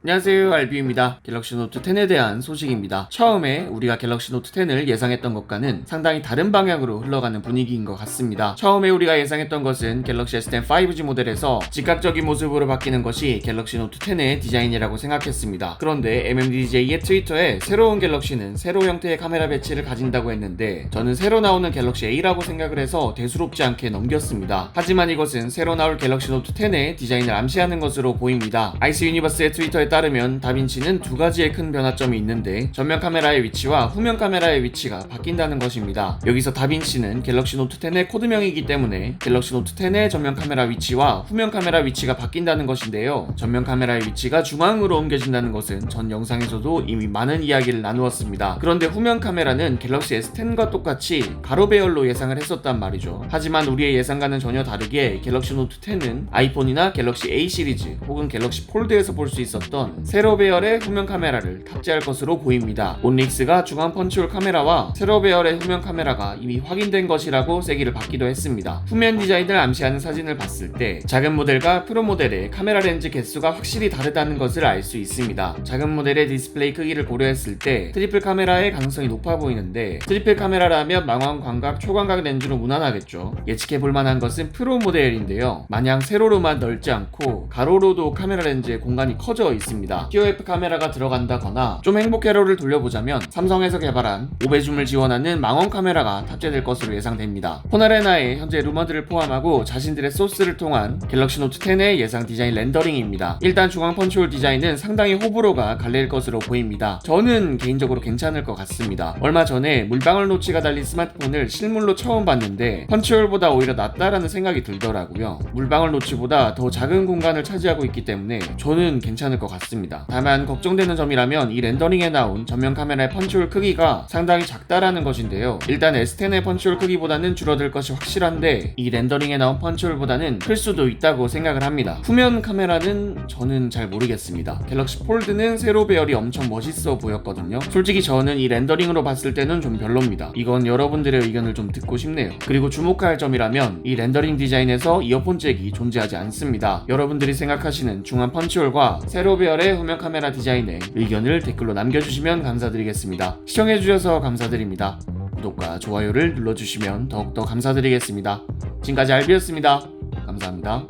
안녕하세요, 알비입니다. 갤럭시 노트 10에 대한 소식입니다. 처음에 우리가 갤럭시 노트 10을 예상했던 것과는 상당히 다른 방향으로 흘러가는 분위기인 것 같습니다. 처음에 우리가 예상했던 것은 갤럭시 S10 5G 모델에서 즉각적인 모습으로 바뀌는 것이 갤럭시 노트 10의 디자인이라고 생각했습니다. 그런데 MMDJ의 트위터에 새로운 갤럭시는 세로 형태의 카메라 배치를 가진다고 했는데 저는 새로 나오는 갤럭시 A라고 생각을 해서 대수롭지 않게 넘겼습니다. 하지만 이것은 새로 나올 갤럭시 노트 10의 디자인을 암시하는 것으로 보입니다. 아이스 유니버스의 트위터에 따르면 다빈치는 두 가지의 큰 변화점이 있는데 전면 카메라의 위치와 후면 카메라의 위치가 바뀐다는 것입니다. 여기서 다빈치는 갤럭시 노트 10의 코드명이기 때문에 갤럭시 노트 10의 전면 카메라 위치와 후면 카메라 위치가 바뀐다는 것인데요. 전면 카메라의 위치가 중앙으로 옮겨진다는 것은 전 영상에서도 이미 많은 이야기를 나누었습니다. 그런데 후면 카메라는 갤럭시 S10과 똑같이 가로 배열로 예상을 했었단 말이죠. 하지만 우리의 예상과는 전혀 다르게 갤럭시 노트 10은 아이폰이나 갤럭시 A 시리즈 혹은 갤럭시 폴드에서 볼 수 있었던 세로 배열의 후면 카메라를 탑재할 것으로 보입니다. 온닉스가 중앙 펀치홀 카메라와 세로 배열의 후면 카메라가 이미 확인된 것이라고 세기를 받기도 했습니다. 후면 디자인을 암시하는 사진을 봤을 때 작은 모델과 프로 모델의 카메라 렌즈 개수가 확실히 다르다는 것을 알 수 있습니다. 작은 모델의 디스플레이 크기를 고려했을 때 트리플 카메라의 가능성이 높아 보이는데 트리플 카메라라면 망원 광각, 초광각 렌즈로 무난하겠죠. 예측해 볼 만한 것은 프로 모델인데요. 마냥 세로로만 넓지 않고 가로로도 카메라 렌즈의 공간이 커져 있습니다. TOF 카메라가 들어간다거나 좀 행복 회로를 돌려보자면 삼성에서 개발한 5배줌을 지원하는 망원 카메라가 탑재될 것으로 예상됩니다. 호나레나의 현재 루머들을 포함하고 자신들의 소스를 통한 갤럭시 노트 10의 예상 디자인 렌더링입니다. 일단 중앙 펀치홀 디자인은 상당히 호불호가 갈릴 것으로 보입니다. 저는 개인적으로 괜찮을 것 같습니다. 얼마 전에 물방울 노치가 달린 스마트폰을 실물로 처음 봤는데 펀치홀보다 오히려 낫다라는 생각이 들더라고요. 물방울 노치보다 더 작은 공간을 차지하고 있기 때문에 저는 괜찮을 것 같습니다. 다만 걱정되는 점이라면 이 렌더링에 나온 전면 카메라의 펀치홀 크기가 상당히 작다라는 것인데요. 일단 S10의 펀치홀 크기보다는 줄어들 것이 확실한데 이 렌더링에 나온 펀치홀보다는 클 수도 있다고 생각을 합니다. 후면 카메라는 저는 잘 모르겠습니다. 갤럭시 폴드는 세로 배열이 엄청 멋있어 보였거든요. 솔직히 저는 이 렌더링으로 봤을 때는 좀 별로입니다. 이건 여러분들의 의견을 좀 듣고 싶네요. 그리고 주목할 점이라면 이 렌더링 디자인에서 이어폰 잭이 존재하지 않습니다. 여러분들이 생각하시는 중앙 펀치홀과 세로 배열의 후면 카메라 디자인에 의견을 댓글로 남겨주시면 감사드리겠습니다. 시청해주셔서 감사드립니다. 구독과 좋아요를 눌러주시면 더욱더 감사드리겠습니다. 지금까지 알비였습니다. 감사합니다.